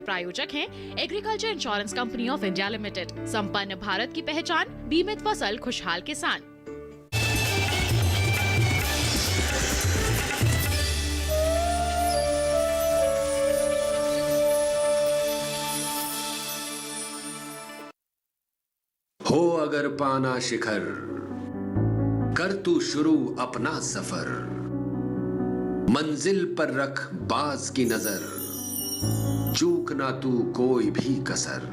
प्रायोजक हैं agriculture insurance company of India limited. संपन्न भारत की पहचान, बीमित फसल, खुशहाल किसान। हो अगर पाना शिखर, कर तू शुरू अपना सफर, मंजिल पर रख बाज की नजर, चूक ना तू कोई भी कसर।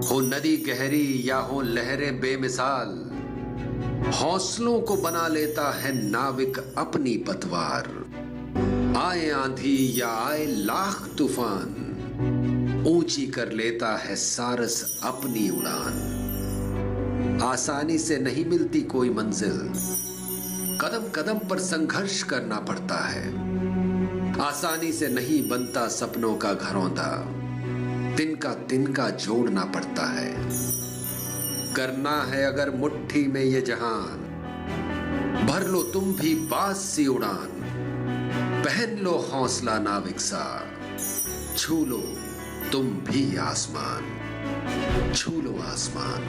हो नदी गहरी या हो लहरें बेमिसाल, हौसलों को बना लेता है नाविक अपनी पतवार। आए आंधी या आए लाख तूफान, ऊंची कर लेता है सारस अपनी उड़ान। आसानी से नहीं मिलती कोई मंजिल, कदम कदम पर संघर्ष करना पड़ता है। आसानी से नहीं बनता सपनों का घरौंदा, तिनका तिनका जोड़ना पड़ता है। करना है अगर मुट्ठी में ये जहान, भर लो तुम भी बाज सी उड़ान। पहन लो हौसला नाविक सा, छू लो तुम भी आसमान, छू लो आसमान।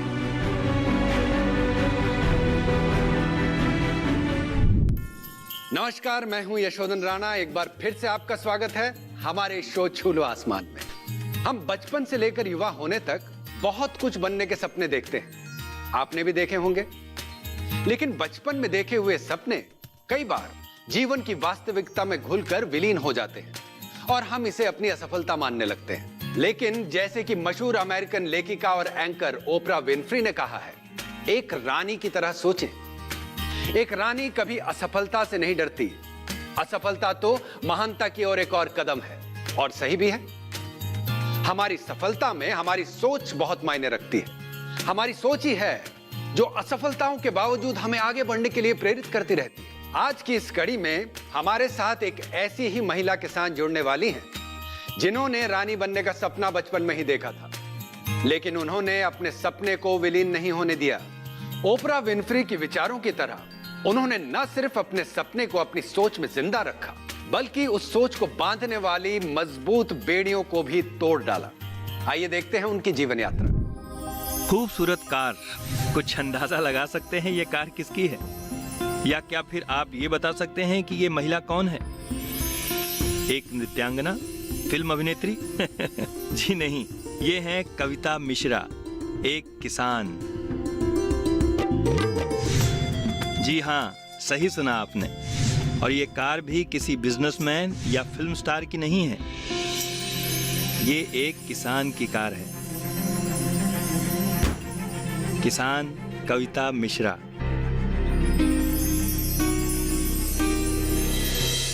नमस्कार, मैं हूं यशोधन राणा। एक बार फिर से आपका स्वागत है हमारे शो छू लो आसमान में। हम बचपन से लेकर युवा होने तक बहुत कुछ बनने के सपने देखते हैं। आपने भी देखे होंगे, लेकिन बचपन में देखे हुए सपने कई बार जीवन की वास्तविकता में घुलकर विलीन हो जाते हैं और हम इसे अपनी असफलता मानने लगते हैं। लेकिन जैसे कि मशहूर अमेरिकन लेखिका और एंकर ओपरा विनफ्री ने कहा है, एक रानी की तरह सोचें। एक रानी कभी असफलता से नहीं डरती। असफलता तो महानता की ओर एक और कदम है। और सही भी है। हमारी सफलता में हमारी सोच बहुत मायने रखती है। हमारी सोच ही है जो असफलताओं के बावजूद हमें आगे बढ़ने के लिए प्रेरित करती रहती है। आज की इस कड़ी में हमारे साथ एक ऐसी ही महिला किसान जुड़ने वाली हैं, जिन्होंने रानी बनने का सपना बचपन में ही देखा था, लेकिन उन्होंने अपने सपने को विलीन नहीं होने दिया। ओपरा विनफ्री के विचारों की तरह उन्होंने न सिर्फ अपने सपने को अपनी सोच में जिंदा रखा, बल्कि उस सोच को बांधने वाली मजबूत बेड़ियों को भी तोड़ डाला। आइए देखते हैं उनकी जीवन यात्रा। खूबसूरत कार, कुछ अंदाजा लगा सकते हैं ये कार किसकी है? या क्या फिर आप ये बता सकते हैं कि ये महिला कौन है? एक नृत्यांगना, फिल्म अभिनेत्री? जी नहीं, ये है कविता मिश्रा, एक किसान। जी हाँ, सही सुना आपने। और ये कार भी किसी बिजनेसमैन या फिल्म स्टार की नहीं है, ये एक किसान की कार है। किसान कविता मिश्रा।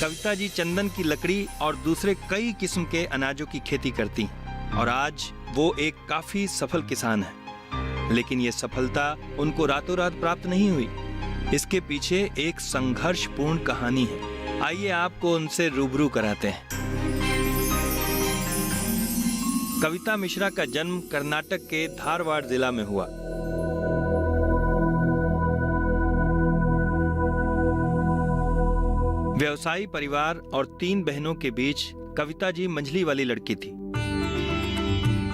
कविता जी चंदन की लकड़ी और दूसरे कई किस्म के अनाजों की खेती करती हैं और आज वो एक काफी सफल किसान है। लेकिन ये सफलता उनको रातों रात प्राप्त नहीं हुई। इसके पीछे एक संघर्षपूर्ण कहानी है। आइए आपको उनसे रूबरू कराते हैं। कविता मिश्रा का जन्म कर्नाटक के धारवाड़ जिला में हुआ। व्यवसायी परिवार और 3 बहनों के बीच कविता जी मंझली वाली लड़की थी।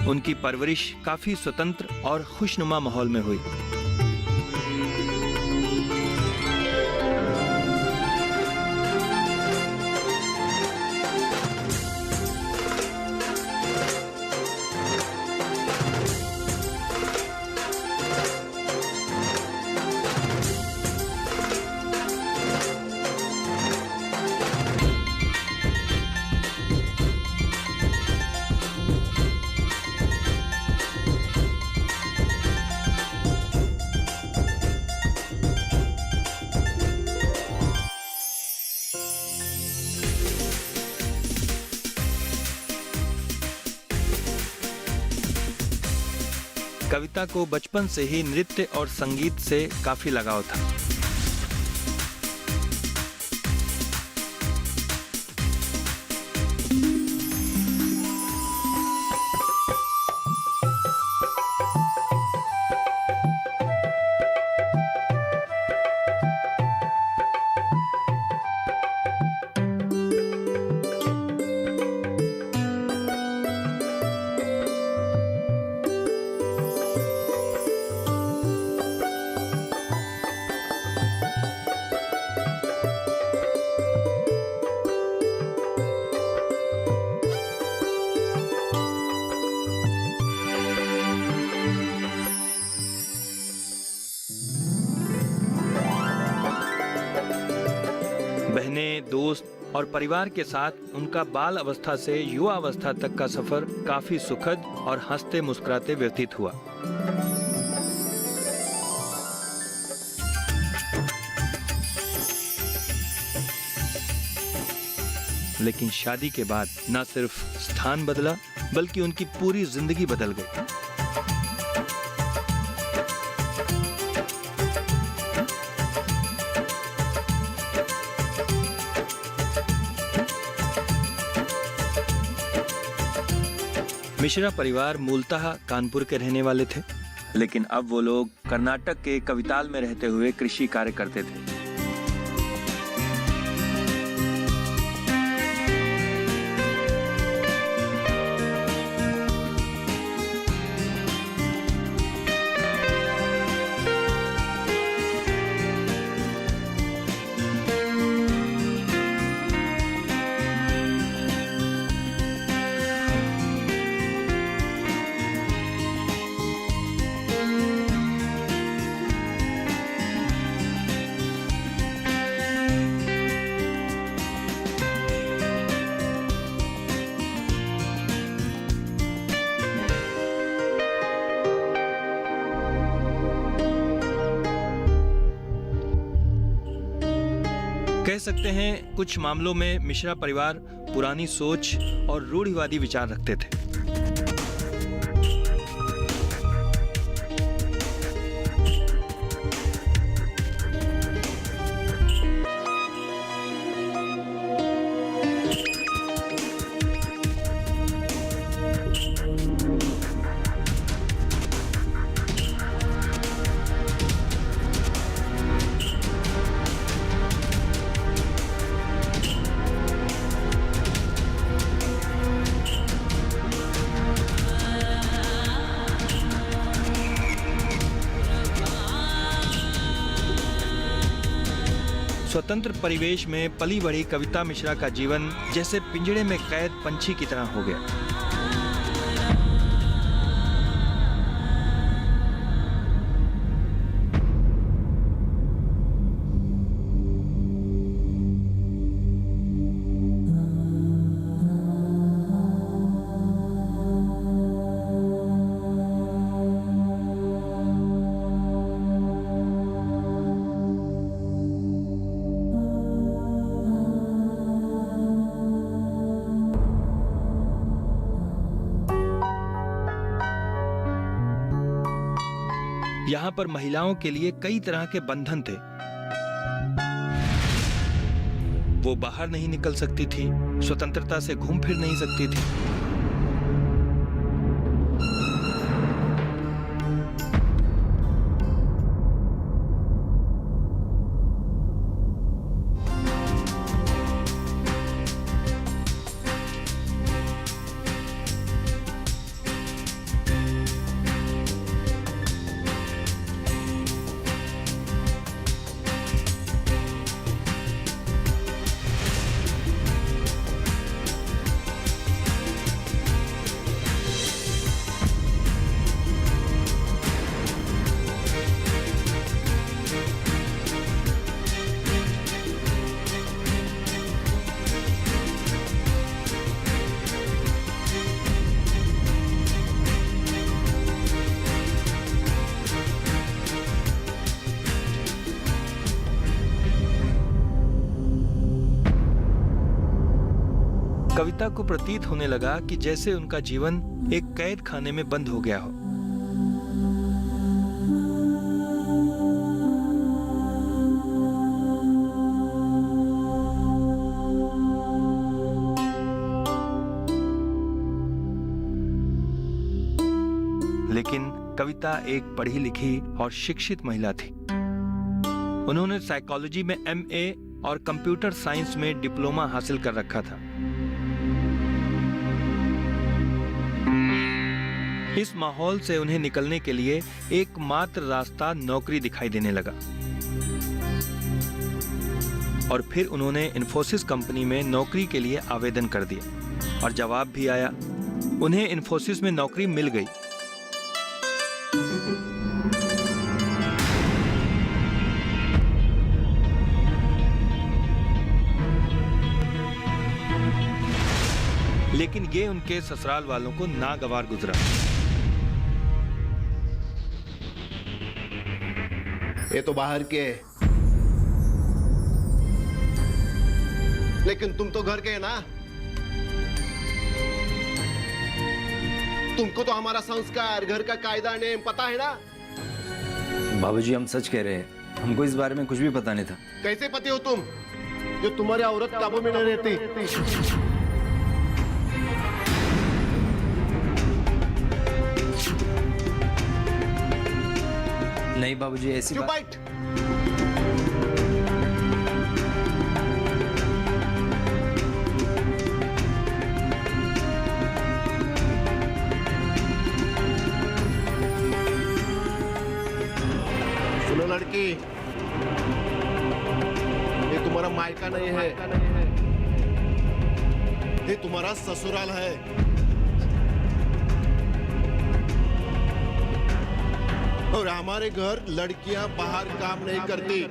उनकी परवरिश काफी स्वतंत्र और खुशनुमा माहौल में हुई। कविता को बचपन से ही नृत्य और संगीत से काफी लगाव था। और परिवार के साथ उनका बाल अवस्था से युवा अवस्था तक का सफर काफी सुखद और हंसते मुस्कुराते व्यतीत हुआ। लेकिन शादी के बाद न सिर्फ स्थान बदला बल्कि उनकी पूरी जिंदगी बदल गई। मिश्रा परिवार मूलतः कानपुर के रहने वाले थे, लेकिन अब वो लोग कर्नाटक के कविताल में रहते हुए कृषि कार्य करते थे। कह सकते हैं कुछ मामलों में मिश्रा परिवार पुरानी सोच और रूढ़िवादी विचार रखते थे। स्वतंत्र परिवेश में पली बढ़ी कविता मिश्रा का जीवन जैसे पिंजड़े में कैद पंछी की तरह हो गया। यहाँ पर महिलाओं के लिए कई तरह के बंधन थे। वो बाहर नहीं निकल सकती थी, स्वतंत्रता से घूम फिर नहीं सकती थी। कविता को प्रतीत होने लगा कि जैसे उनका जीवन एक कैद खाने में बंद हो गया हो। लेकिन कविता एक पढ़ी लिखी और शिक्षित महिला थी। उन्होंने साइकोलॉजी में MA और कंप्यूटर साइंस में डिप्लोमा हासिल कर रखा था। इस माहौल से उन्हें निकलने के लिए एकमात्र रास्ता नौकरी दिखाई देने लगा और फिर उन्होंने इन्फोसिस कंपनी में नौकरी के लिए आवेदन कर दिया और जवाब भी आया। उन्हें इन्फोसिस में नौकरी मिल गई। लेकिन ये उनके ससुराल वालों को नागवार गुजरा। ये तो बाहर के, लेकिन तुम तो घर के है ना। तुमको तो हमारा संस्कार, घर का कायदा नेम पता है ना। बाबूजी हम सच कह रहे हैं, हमको इस बारे में कुछ भी पता नहीं था। कैसे पति हो तुम जो तुम्हारी औरत काबू में नहीं रहती। नहीं बाबूजी ऐसी चुप बात। बैठ। सुनो लड़की, ये तुम्हारा मायका नहीं है, ये तुम्हारा ससुराल है। और हमारे घर लड़कियां बाहर काम नहीं करती।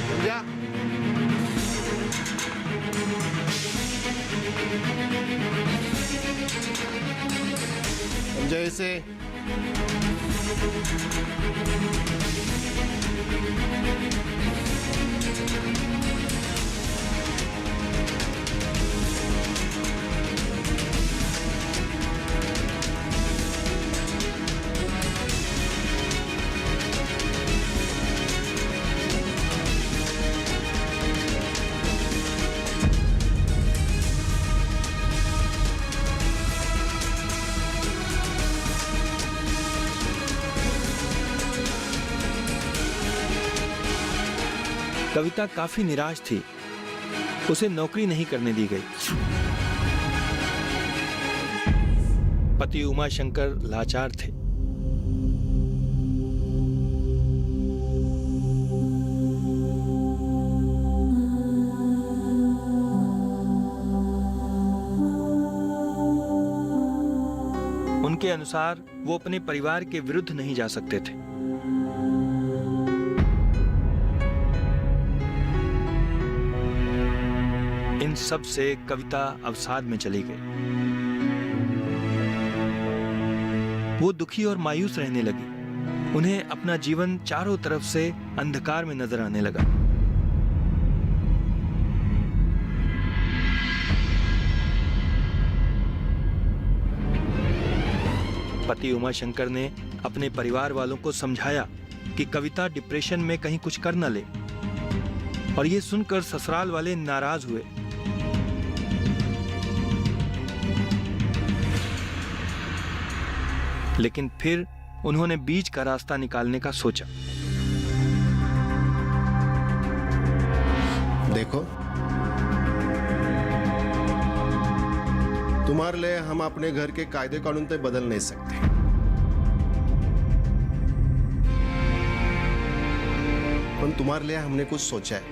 समझा? समझा इसे? कविता काफी निराश थी। उसे नौकरी नहीं करने दी गई। पति उमाशंकर लाचार थे। उनके अनुसार वो अपने परिवार के विरुद्ध नहीं जा सकते थे। इन सब से कविता अवसाद में चली गई। वो दुखी और मायूस रहने लगी। उन्हें अपना जीवन चारों तरफ से अंधकार में नजर आने लगा। पति उमाशंकर ने अपने परिवार वालों को समझाया कि कविता डिप्रेशन में कहीं कुछ कर न ले, और ये सुनकर ससुराल वाले नाराज हुए। लेकिन फिर उन्होंने बीच का रास्ता निकालने का सोचा। देखो, तुम्हारे लिए हम अपने घर के कायदे कानून तो बदल नहीं सकते, पर तुम्हारे लिए हमने कुछ सोचा है।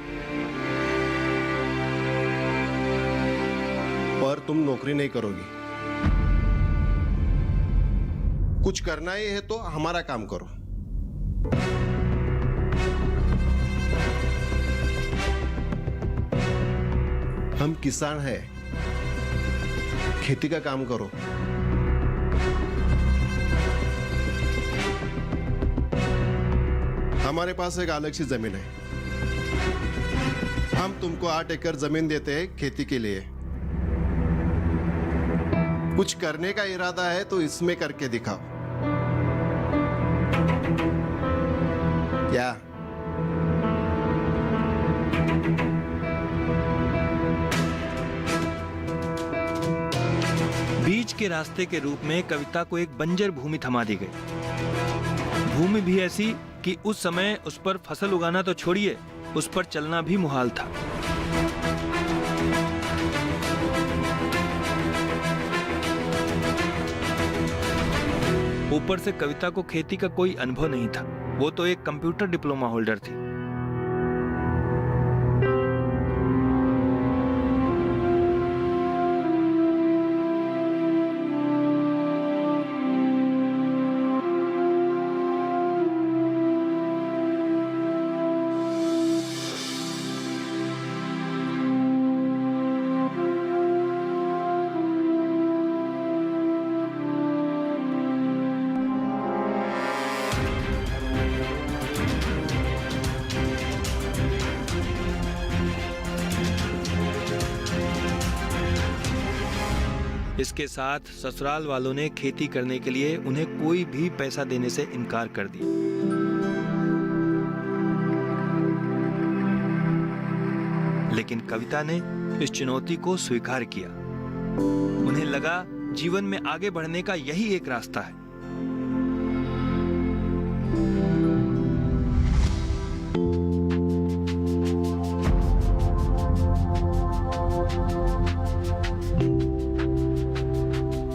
पर तुम नौकरी नहीं करोगी। कुछ करना ही है तो हमारा काम करो। हम किसान हैं, खेती का काम करो। हमारे पास एक अलग सी जमीन है। हम तुमको 8 एकड़ जमीन देते हैं खेती के लिए। कुछ करने का इरादा है तो इसमें करके दिखाओ। क्या? बीच के रास्ते के रूप में कविता को एक बंजर भूमि थमा दी गई। भूमि भी ऐसी कि उस समय उस पर फसल उगाना तो छोड़िए, उस पर चलना भी मुहाल था। ऊपर से कविता को खेती का कोई अनुभव नहीं था। वो तो एक कंप्यूटर डिप्लोमा होल्डर थी। इसके साथ ससुराल वालों ने खेती करने के लिए उन्हें कोई भी पैसा देने से इनकार कर दिया। लेकिन कविता ने इस चुनौती को स्वीकार किया। उन्हें लगा जीवन में आगे बढ़ने का यही एक रास्ता है।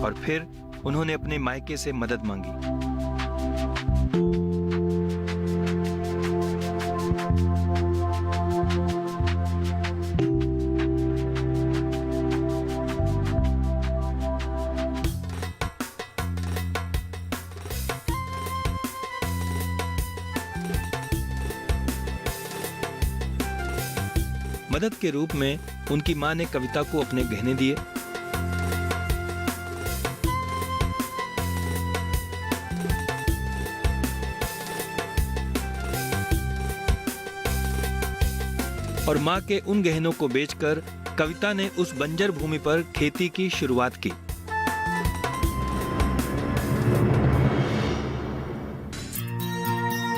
और फिर उन्होंने अपने मायके से मदद मांगी। मदद के रूप में उनकी मां ने कविता को अपने गहने दिए। और मां के उन गहनों को बेचकर कविता ने उस बंजर भूमि पर खेती की शुरुआत की।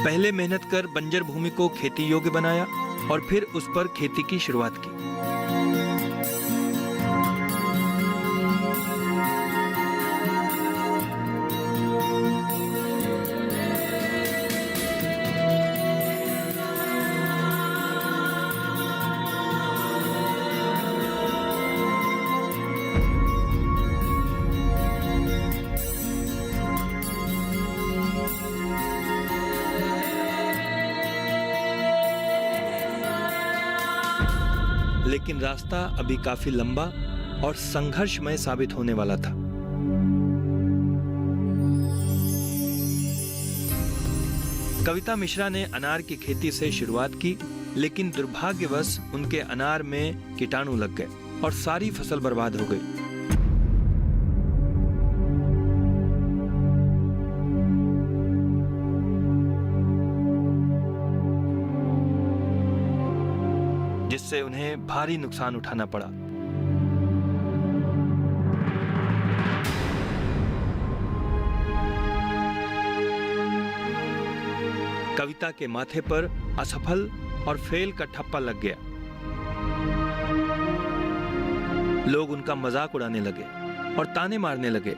पहले मेहनत कर बंजर भूमि को खेती योग्य बनाया और फिर उस पर खेती की शुरुआत की। लेकिन रास्ता अभी काफी लंबा और संघर्षमय साबित होने वाला था। कविता मिश्रा ने अनार की खेती से शुरुआत की, लेकिन दुर्भाग्यवश उनके अनार में कीटाणु लग गए और सारी फसल बर्बाद हो गई। जिससे उन्हें भारी नुकसान उठाना पड़ा। कविता के माथे पर असफल और फेल का ठप्पा लग गया। लोग उनका मजाक उड़ाने लगे और ताने मारने लगे।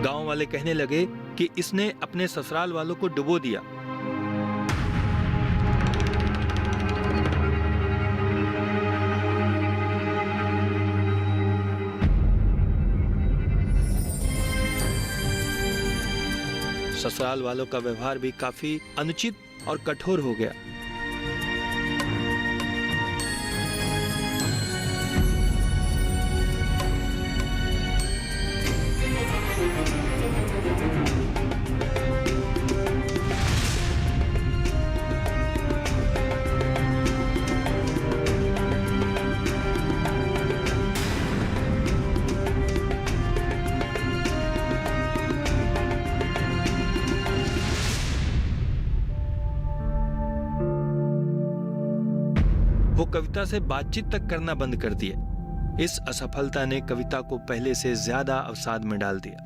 गांव वाले कहने लगे कि इसने अपने ससुराल वालों को डुबो दिया। ससुराल वालों का व्यवहार भी काफी अनुचित और कठोर हो गया। वो कविता से बातचीत तक करना बंद कर दिए। इस असफलता ने कविता को पहले से ज्यादा अवसाद में डाल दिया।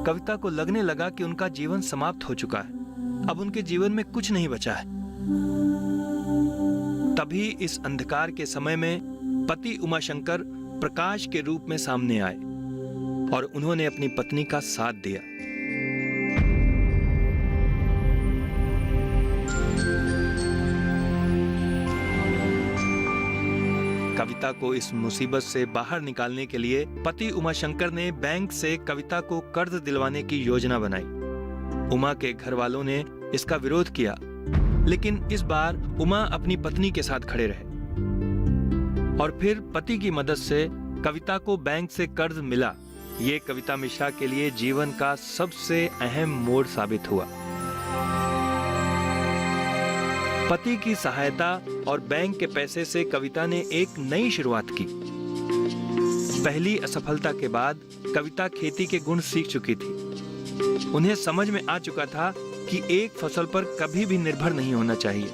कविता को लगने लगा कि उनका जीवन समाप्त हो चुका है। अब उनके जीवन में कुछ नहीं बचा है। तभी इस अंधकार के समय में पति उमाशंकर प्रकाश के रूप में सामने आए और उन्होंने अपनी पत्नी का साथ दिया। कविता को इस मुसीबत से बाहर निकालने के लिए पति उमाशंकर ने बैंक से कविता को कर्ज दिलवाने की योजना बनाई। उमा के घर वालों ने इसका विरोध किया, लेकिन इस बार उमा अपनी पत्नी के साथ खड़े रहे और फिर पति की मदद से कविता को बैंक से कर्ज मिला। ये कविता मिश्रा के लिए जीवन का सबसे अहम मोड़ साबित हुआ। पति की सहायता और बैंक के पैसे से कविता ने एक नई शुरुआत की। पहली असफलता के बाद कविता खेती के गुण सीख चुकी थी। उन्हें समझ में आ चुका था कि एक फसल पर कभी भी निर्भर नहीं होना चाहिए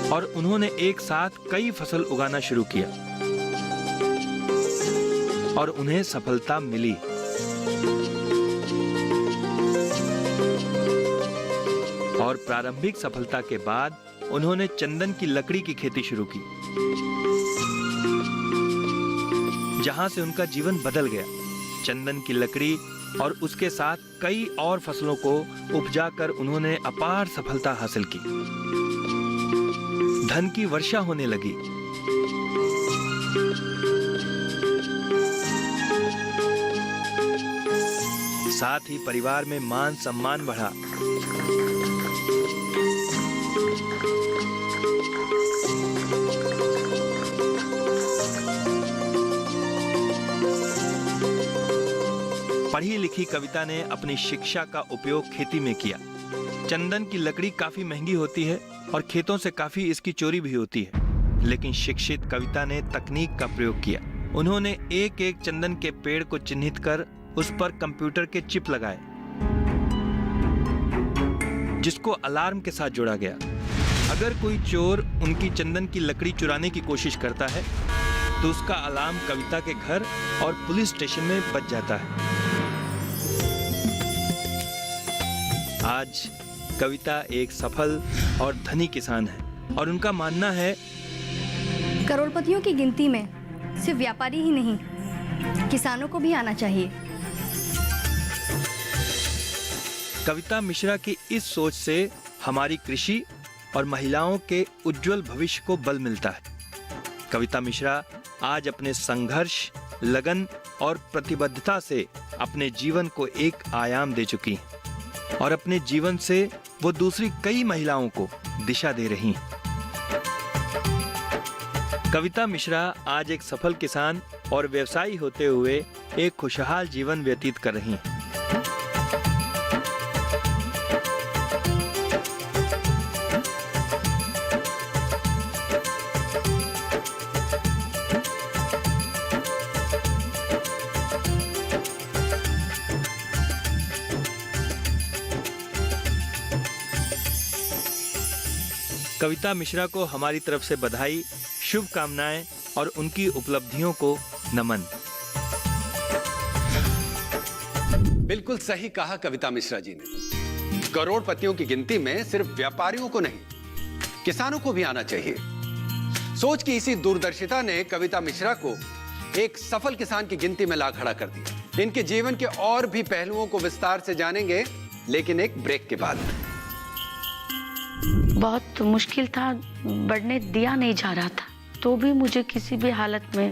और उन्होंने एक साथ कई फसल उगाना शुरू किया और उन्हें सफलता मिली। और प्रारंभिक सफलता के बाद उन्होंने चंदन की लकड़ी की खेती शुरू की, जहां से उनका जीवन बदल गया। चंदन की लकड़ी और उसके साथ कई और फसलों को उपजाकर उन्होंने अपार सफलता हासिल की। धन की वर्षा होने लगी। साथ ही परिवार में मान सम्मान बढ़ा। पढ़ी लिखी कविता ने अपनी शिक्षा का उपयोग खेती में किया। चंदन की लकड़ी काफी महंगी होती है और खेतों से काफी इसकी चोरी भी होती है, लेकिन शिक्षित कविता ने तकनीक का प्रयोग किया। उन्होंने एक एक चंदन के पेड़ को चिन्हित कर उस पर कंप्यूटर के चिप लगाए, जिसको अलार्म के साथ जोड़ा गया। अगर कोई चोर उनकी चंदन की लकड़ी चुराने की कोशिश करता है तो उसका अलार्म कविता के घर और पुलिस स्टेशन में बज जाता है। आज कविता एक सफल और धनी किसान है और उनका मानना है करोड़पतियों की गिनती में सिर्फ व्यापारी ही नहीं, किसानों को भी आना चाहिए। कविता मिश्रा की इस सोच से हमारी कृषि और महिलाओं के उज्जवल भविष्य को बल मिलता है। कविता मिश्रा आज अपने संघर्ष, लगन और प्रतिबद्धता से अपने जीवन को एक आयाम दे चुकी हैं और अपने जीवन से वो दूसरी कई महिलाओं को दिशा दे रही हैं। कविता मिश्रा आज एक सफल किसान और व्यवसायी होते हुए एक खुशहाल जीवन व्यतीत कर रही हैं। कविता मिश्रा को हमारी तरफ से बधाई, शुभकामनाएं और उनकी उपलब्धियों को नमन। बिल्कुल सही कहा कविता मिश्रा जी ने। करोड़पतियों की गिनती में सिर्फ व्यापारियों को नहीं, किसानों को भी आना चाहिए। सोच की इसी दूरदर्शिता ने कविता मिश्रा को एक सफल किसान की गिनती में ला खड़ा कर दिया। इनके जीवन के और भी पहलुओं को विस्तार से जानेंगे, लेकिन एक ब्रेक के बाद। बहुत मुश्किल था, बढ़ने दिया नहीं जा रहा था, तो भी मुझे किसी भी हालत में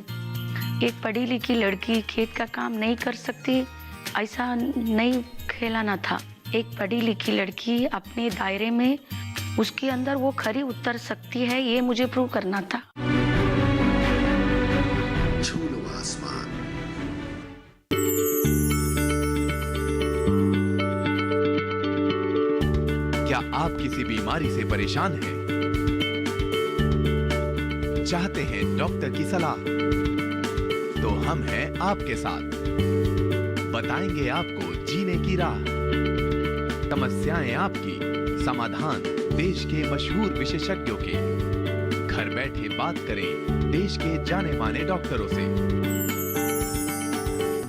एक पढ़ी लिखी लड़की खेत का काम नहीं कर सकती, ऐसा नहीं खेलाना था। एक पढ़ी लिखी लड़की अपने दायरे में, उसके अंदर वो खरी उतर सकती है, ये मुझे प्रूव करना था। छू लो आसमान। क्या आप किसी बीमारी से परेशान हैं? चाहते हैं डॉक्टर की सलाह? तो हम हैं आपके साथ, बताएंगे आपको जीने की राह। समस्याएं आपकी, समाधान देश के मशहूर विशेषज्ञों के। घर बैठे बात करें देश के जाने माने डॉक्टरों से।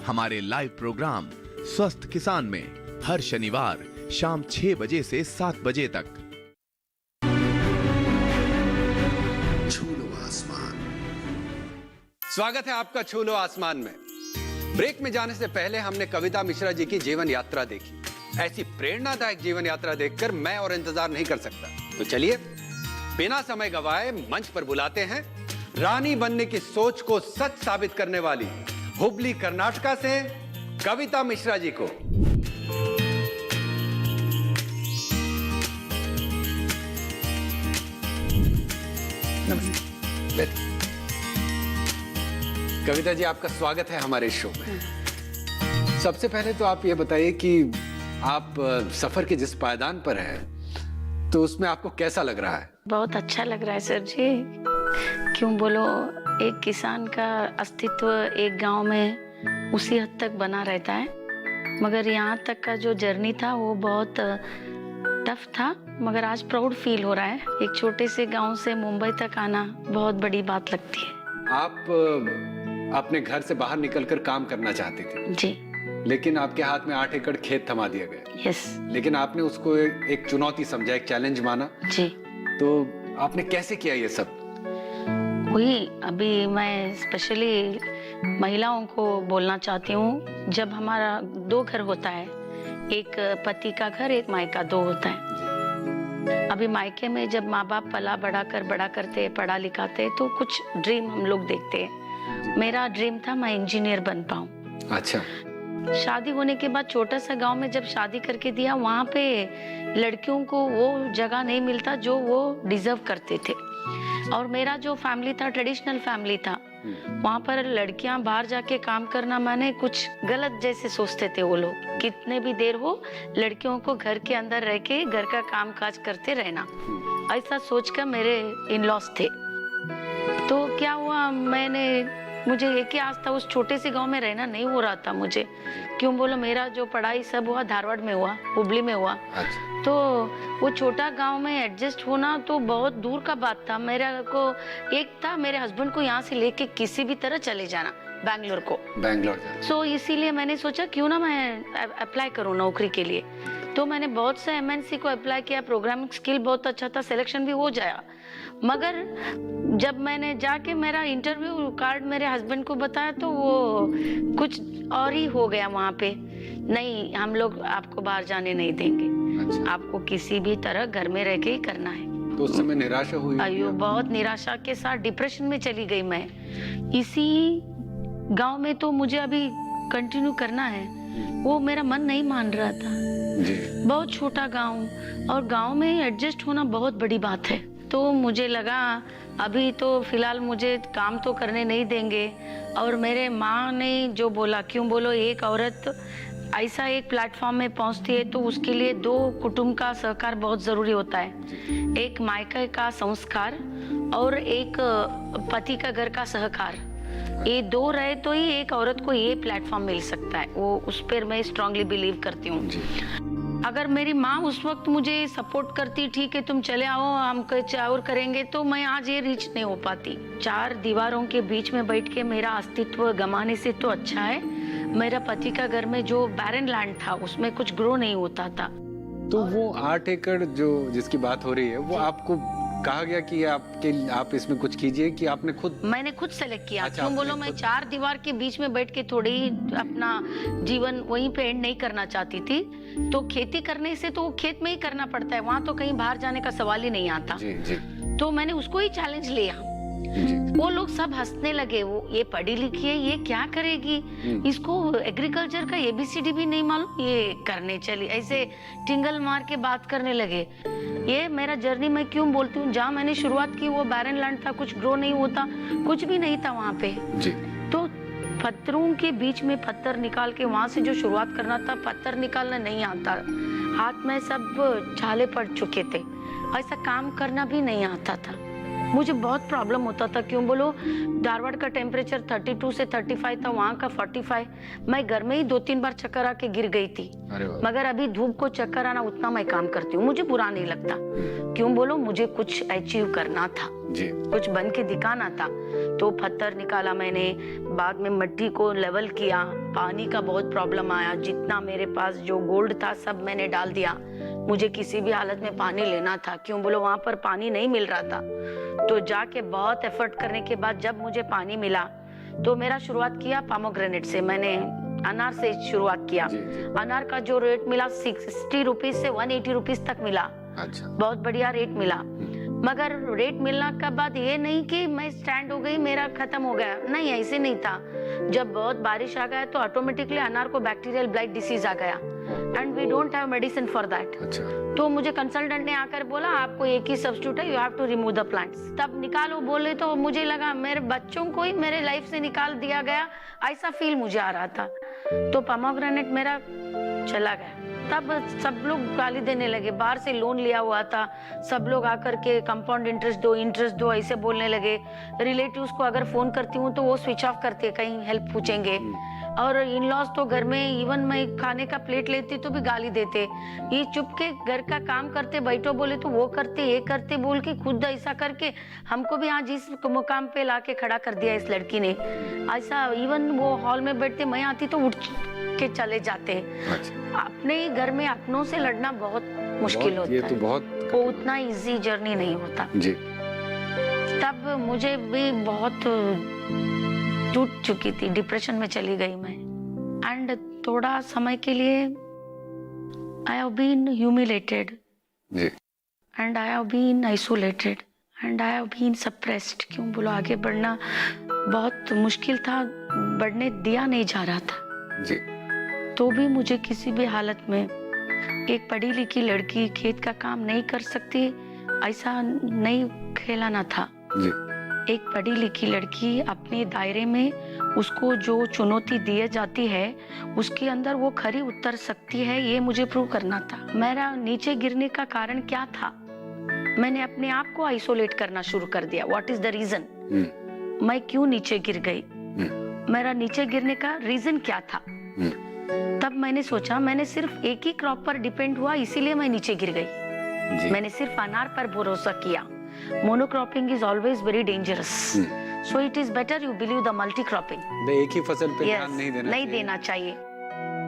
हमारे लाइव प्रोग्राम स्वस्थ किसान में हर शनिवार शाम 6 बजे से 7 बजे तक। छू लो आसमान। स्वागत है आपका छू लो आसमान में। ब्रेक में जाने से पहले हमने कविता मिश्रा जी की जीवन यात्रा देखी। ऐसी प्रेरणादायक जीवन यात्रा देखकर मैं और इंतजार नहीं कर सकता। तो चलिए बिना समय गवाए मंच पर बुलाते हैं रानी बनने की सोच को सच साबित करने वाली हुबली कर्नाटका से कविता मिश्रा जी को। कविता जी, आपका स्वागत है हमारे शो में। सबसे पहले तो आप ये बताइए कि आप सफर के जिस पायदान पर हैं तो उसमें आपको कैसा लग रहा है? बहुत अच्छा लग रहा है सर जी। क्यों बोलो, एक किसान का अस्तित्व एक गांव में उसी हद तक बना रहता है, मगर यहाँ तक का जो जर्नी था वो बहुत टफ था, मगर आज प्राउड फील हो रहा है। एक छोटे से गांव से मुंबई तक आना बहुत बड़ी बात लगती है। आप अपने घर से बाहर निकलकर काम करना चाहती थी जी, लेकिन आपके हाथ में 8 एकड़ खेत थमा दिया गया। यस लेकिन आपने उसको एक चुनौती समझा, एक चैलेंज माना। जी। तो आपने कैसे किया ये सब? वही अभी मैं स्पेशली महिलाओं को बोलना चाहती हूँ। जब हमारा 2 घर होता है, एक पति का घर, एक मायका, 2 होता है। अभी मायके में जब माँ बाप पला बड़ा करते, पढ़ा लिखाते, तो कुछ ड्रीम हम लोग देखते हैं। मेरा ड्रीम था मैं इंजीनियर बन पाऊँ। अच्छा। शादी होने के बाद छोटा सा गांव में जब शादी करके दिया, वहाँ पे लड़कियों को वो जगह नहीं मिलता जो वो डिजर्व करते थे। और मेरा जो फैमिली था, ट्रेडिशनल फैमिली था, वहाँ पर लड़कियां बाहर जाके काम करना माने कुछ गलत जैसे सोचते थे वो लोग। कितने भी देर हो, लड़कियों को घर के अंदर रह के घर का काम काज करते रहना, ऐसा सोचकर मेरे इन लॉज थे। तो क्या हुआ, मुझे एक ही आस था, उस छोटे से गांव में रहना नहीं हो रहा था मुझे। क्यों बोलो, मेरा जो पढ़ाई सब हुआ धारवाड़ में हुआ, हुबली में हुआ। अच्छा। तो वो छोटा गांव में एडजस्ट होना तो बहुत दूर का बात था। मेरा को एक था, मेरे हस्बैंड को यहाँ से लेके किसी भी तरह चले जाना बैंगलोर को। सो इसीलिए मैंने सोचा क्यों ना मैं अप्लाई करूँ नौकरी के लिए। तो मैंने बहुत से एमएनसी को अप्लाई किया, प्रोग्रामिंग स्किल बहुत अच्छा था, सिलेक्शन भी हो जाया। मगर जब मैंने जाके मेरा इंटरव्यू कार्ड मेरे हस्बैंड को बताया तो वो कुछ और ही हो गया वहाँ पे। नहीं, हम लोग आपको बाहर जाने नहीं देंगे। अच्छा। आपको किसी भी तरह घर में रह के ही करना है। तो उस समय निराशा हुई? अयो, बहुत निराशा के साथ डिप्रेशन में चली गई मैं। इसी गांव में तो मुझे अभी कंटिन्यू करना है, वो मेरा मन नहीं मान रहा था जी। बहुत छोटा गांव, और गांव में एडजस्ट होना बहुत बड़ी बात है। तो मुझे लगा अभी तो फिलहाल मुझे काम तो करने नहीं देंगे। और मेरे माँ ने जो बोला, क्यों बोलो, एक औरत ऐसा एक प्लेटफॉर्म में पहुंचती है तो उसके लिए 2 कुटुंब का सहकार बहुत जरूरी होता है। एक मायके का संस्कार और एक पति का घर का सहकार। ये 2 रहे तो ही एक औरत को ये प्लेटफॉर्म मिल सकता है। वो उस पर मैं स्ट्रांगली बिलीव करती हूँ। अगर मेरी माँ उस वक्त मुझे सपोर्ट करती, ठीक है तुम चले आओ, हम कुछ और करेंगे, तो मैं आज ये रीच नहीं हो पाती। 4 दीवारों के बीच में बैठ के मेरा अस्तित्व गंवाने से तो अच्छा है मेरा पति का घर में जो बैरन लैंड था उसमें कुछ ग्रो नहीं होता था। तो वो 8 एकड़ जो जिसकी बात हो रही है, वो आपको कहा गया कि आप इसमें कुछ कीजिए, कि आपने मैंने खुद सेलेक्ट किया? अच्छा, क्यों बोलो, मैं 4 दीवार के बीच में बैठ के थोड़ी अपना जीवन वहीं पे एंड नहीं करना चाहती थी। तो खेती करने से तो खेत में ही करना पड़ता है, वहाँ तो कहीं बाहर जाने का सवाल ही नहीं आता। जी। तो मैंने उसको ही चैलेंज लिया। वो लोग सब हंसने लगे, वो ये पढ़ी लिखी है, ये क्या करेगी, इसको एग्रीकल्चर का ABCD भी नहीं मालूम, ये करने चली, ऐसे टिंगल मार के बात करने लगे। ये मेरा जर्नी मैं क्यों बोलती हूँ, जहाँ मैंने शुरुआत की वो बैरन लैंड था, कुछ ग्रो नहीं होता, कुछ भी नहीं था वहाँ पे जी। तो पत्थरों के बीच में पत्थर निकाल के वहाँ से जो शुरुआत करना था, पत्थर निकालना नहीं आता, हाथ में सब छाले पड़ चुके थे, ऐसा काम करना भी नहीं आता था। मुझे बहुत प्रॉब्लम होता था। क्यों बोलो, धारवाड़ का टेम्परेचर 32 से 35 था, वहाँ का 45। मैं घर में ही 2-3 बार चक्कर आके गिर गई थी। मगर अभी धूप को चक्कर आना, उतना मैं काम करती हूँ, मुझे बुरा नहीं लगता। क्यों बोलो, मुझे कुछ अचीव करना था जी। कुछ बन के दिखाना था। तो पत्थर निकाला मैंने, बाद में मिट्टी को लेवल किया, पानी का बहुत प्रॉब्लम आया, जितना मेरे पास जो गोल्ड था सब मैंने डाल दिया। मुझे किसी भी हालत में पानी लेना था। क्यों बोलो, वहाँ पर पानी नहीं मिल रहा था। तो जाके बहुत एफर्ट करने के बाद जब मुझे पानी मिला तो मेरा शुरुआत किया पोमेग्रेनेट से। मैंने अनार से शुरुआत किया। अनार का जो रेट मिला 60 रुपीज से 180 रुपीज तक मिला। अच्छा। बहुत बढ़िया रेट मिला। मगर रेट मिलने के बाद ये नहीं कि मैं स्टैंड हो गई, मेरा खत्म हो गया, नहीं, ऐसे नहीं था। जब बहुत बारिश आ गया तो ऑटोमेटिकली अनार को बैक्टीरियल ब्लाइट डिसीज आ गया and we don't have medicine for that. तो मुझे कंसल्टेंट ने आकर बोला आपको एक ही सब्स्टिट्यूट है, you have to remove the plants. तब निकालो बोले तो मुझे लगा मेरे बच्चों को ही मेरे लाइफ से निकाल दिया गया, ऐसा फील मुझे आ रहा था। तो पोमेग्रेनेट मेरा चला गया। तब सब लोग गाली देने लगे, बाहर से लोन लिया हुआ था, सब लोग आकर के कंपाउंड इंटरेस्ट दो ऐसे बोलने लगे। रिलेटिव्स को अगर फोन करती हूँ तो वो स्विच ऑफ करते हैं, कहीं हेल्प पूछेंगे। और इन लॉज तो घर में इवन मैं खाने का प्लेट लेती तो भी गाली देते। ये चुप के घर का काम करते, बैठो बोले तो वो करते, ये करते बोल के खुद ऐसा करके हमको भी आज इस मुकाम पे लाके खड़ा कर दिया इस लड़की ने। ऐसा इवन वो हॉल में बैठते, मैं आती तो उठ के चले जाते हैं। अपने ही घर में अपनों से लड़ना बहुत मुश्किल होता है। ये तो बहुत वो उतना इजी जर्नी नहीं होता जी। तब मुझे भी बहुत टूट चुकी थी, डिप्रेशन में चली गई मैं। एंड थोड़ा समय के लिए आई हैव बीन ह्यूमिलेटेड जी। And I have been isolated and I have been suppressed. क्यों बोलो, आगे बढ़ना बहुत मुश्किल था, बढ़ने दिया नहीं जा रहा था जी। तो भी मुझे किसी भी हालत में, एक पढ़ी लिखी लड़की खेत का काम नहीं कर सकती ऐसा नहीं खेलाना था जी। एक पढ़ी लिखी लड़की अपने दायरे में, उसको जो चुनौती दी जाती है उसके अंदर वो खरी उतर सकती है, ये मुझे प्रूव करना था। मेरा नीचे गिरने का कारण क्या था? मैंने अपने आप को आइसोलेट करना शुरू कर दिया। What is the reason? मैं क्यों नीचे गिर गई? मेरा नीचे गिरने का रीजन क्या था? तब मैंने सोचा, मैंने सिर्फ एक ही क्रॉप पर डिपेंड हुआ, इसीलिए मैं नीचे गिर गई। मैंने सिर्फ अनार पर भरोसा किया। Monocropping is always very dangerous, so it is better you believe the multi cropping. एक ही फसल पे ध्यान नहीं देना चाहिए।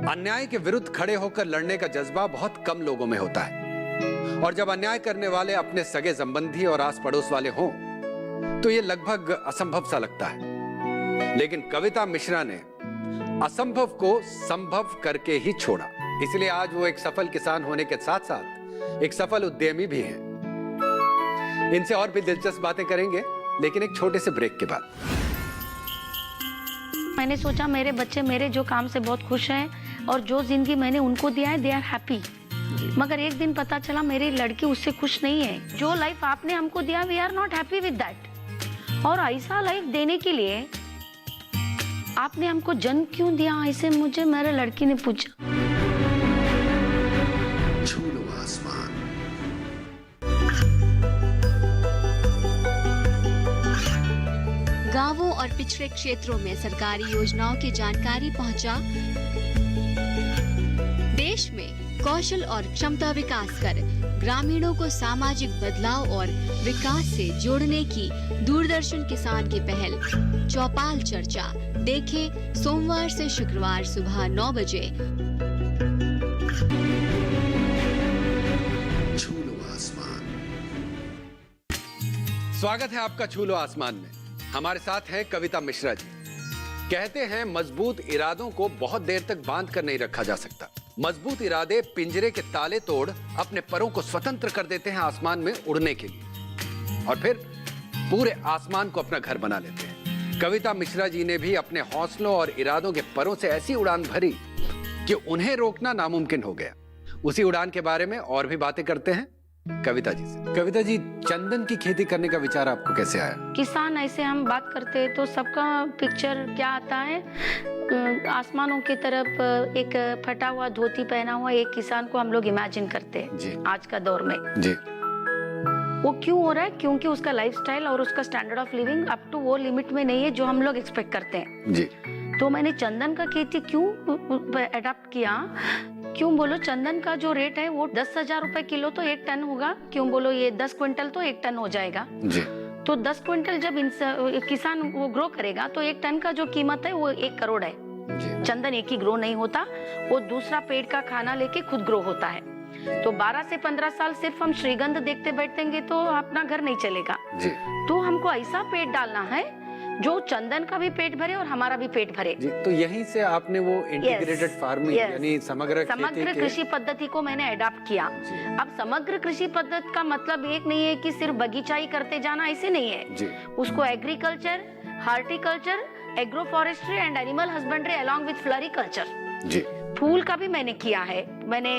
अन्याय के विरुद्ध खड़े होकर लड़ने का जज्बा बहुत कम लोगों में होता है, और जब अन्याय करने वाले अपने सगे संबंधी और आस पड़ोस वाले हों तो ये लगभग असंभव सा लगता है। लेकिन कविता मिश्रा ने असंभव को संभव करके ही छोड़ा, इसलिए आज वो एक सफल किसान होने के साथ साथ एक सफल उद्यमी भी हैं। इनसे और भी दिलचस्प बातें करेंगे, लेकिन एक छोटे से ब्रेक के बाद। मैंने सोचा मेरे बच्चे मेरे जो काम से बहुत खुश हैं और जो जिंदगी मैंने उनको दिया है, दे आर हैप्पी। मगर एक दिन पता चला मेरी लड़की उससे खुश नहीं है। जो लाइफ आपने हमको दिया, we are not happy with that. और ऐसा लाइफ देने के लिए आपने हमको जन्म क्यों दिया? ऐसे मुझे मेरे लड़की ने पूछा। छू लो आसमान। गांवों और पिछड़े क्षेत्रों में सरकारी योजनाओं की जानकारी पहुंचा। देश में कौशल और क्षमता विकास कर ग्रामीणों को सामाजिक बदलाव और विकास से जोड़ने की दूरदर्शन किसान की पहल चौपाल चर्चा देखें सोमवार से शुक्रवार सुबह 9 बजे। छू लो आसमान। स्वागत है आपका छू लो आसमान में। हमारे साथ हैं कविता मिश्रा जी। कहते हैं मजबूत इरादों को बहुत देर तक बांध कर नहीं रखा जा सकता। मजबूत इरादे पिंजरे के ताले तोड़ अपने परों को स्वतंत्र कर देते हैं आसमान में उड़ने के लिए, और फिर पूरे आसमान को अपना घर बना लेते हैं। कविता मिश्रा जी ने भी अपने हौसलों और इरादों के परों से ऐसी उड़ान भरी कि उन्हें रोकना नामुमकिन हो गया। उसी उड़ान के बारे में और भी बातें करते हैं कविता जी से। कविता जी, चंदन की खेती करने का विचार आपको कैसे आया? किसान ऐसे हम बात करते हैं तो सबका पिक्चर क्या आता है? आसमानों की तरफ एक फटा हुआ धोती पहना हुआ एक किसान को हम लोग इमेजिन करते हैं आज का दौर में जी। वो क्यों हो रहा है? क्योंकि उसका लाइफस्टाइल और उसका standard of living up to वो लिमिट में नहीं है जो हम लोग एक्सपेक्ट करते हैं जी। तो मैंने चंदन का खेती क्यों अडॉप्ट किया? क्यों बोलो, चंदन का जो रेट है वो 10,000 रुपए किलो तो 1 टन होगा। क्यों बोलो, ये 10 क्विंटल तो 1 टन हो जाएगा जी। तो 10 क्विंटल जब किसान वो ग्रो करेगा तो 1 टन का जो कीमत है वो 1 करोड़ है जी। चंदन एक ही ग्रो नहीं होता, वो दूसरा पेड़ का खाना लेके खुद ग्रो होता है। तो 12 से 15 साल सिर्फ हम श्रीगंध देखते बैठेंगे तो अपना घर नहीं चलेगा जी। तो हमको ऐसा पेड़ डालना है जो चंदन का भी पेट भरे और हमारा भी पेट भरे जी। तो यहीं से आपने वो इंटीग्रेटेड फार्मिंग यानी समग्र कृषि पद्धति को मैंने अडॉप्ट किया। अब समग्र कृषि पद्धति का मतलब एक नहीं है कि सिर्फ बगीचा ही करते जाना, ऐसे नहीं है जी। उसको agriculture, horticulture, agro forestry and animal husbandry along with floriculture जी। फूल का भी मैंने किया है। मैंने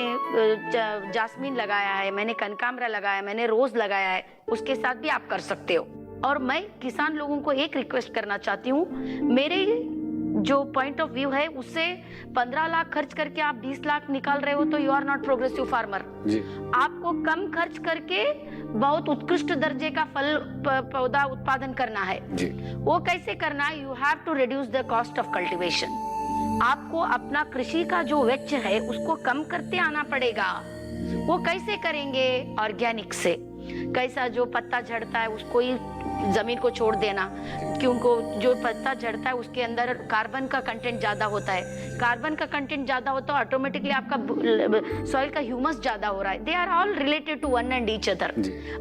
जास्मीन लगाया है, मैंने कनकाम्बरा लगाया है, मैंने रोज लगाया है। उसके साथ भी आप कर सकते हो। और मैं किसान लोगों को एक रिक्वेस्ट करना चाहती हूँ, मेरे जो पॉइंट ऑफ व्यू है उससे 15 लाख खर्च करके आप 20 लाख निकाल रहे हो तो you are not progressive farmer. जी। आपको कम खर्च करके बहुत उत्कृष्ट दर्जे का फल पौधा उत्पादन करना है। जी। वो कैसे करना है? You have to reduce the cost of cultivation. आपको अपना कृषि का जो वेच है उसको कम करते आना पड़ेगा। वो कैसे करेंगे? ऑर्गेनिक से। कैसा जो पत्ता झड़ता है उसको ही जमीन को छोड़ देना, क्योंकि जो पत्ता झड़ता है उसके अंदर कार्बन का कंटेंट ज्यादा होता है। कार्बन का कंटेंट ज्यादा होता है ऑटोमेटिकली आपका सॉइल का ह्यूमस ज्यादा हो रहा है। They are all related to one and each other.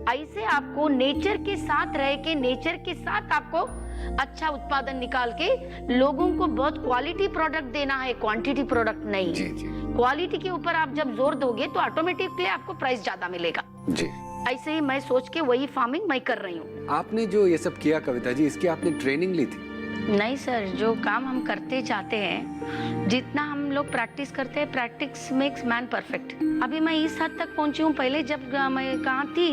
ऐसे आपको नेचर के साथ रह के, नेचर के साथ आपको अच्छा उत्पादन निकाल के लोगों को बहुत क्वालिटी प्रोडक्ट देना है, क्वांटिटी प्रोडक्ट नहीं। क्वालिटी के ऊपर आप जब जोर दोगे तो ऑटोमेटिकली आपको प्राइस ज्यादा मिलेगा। जी। ऐसे ही मैं सोच के वही फार्मिंग मैं कर रही हूँ। आपने जो ये सब किया कविता जी, इसकी आपने ट्रेनिंग ली थी? नहीं सर, जो काम हम करते जाते हैं, जितना हम लोग प्रैक्टिस करते हैं, प्रैक्टिस मेक्स मैन परफेक्ट। अभी मैं इस हद तक पहुंची हूँ। पहले जब मैं कहाँ थी,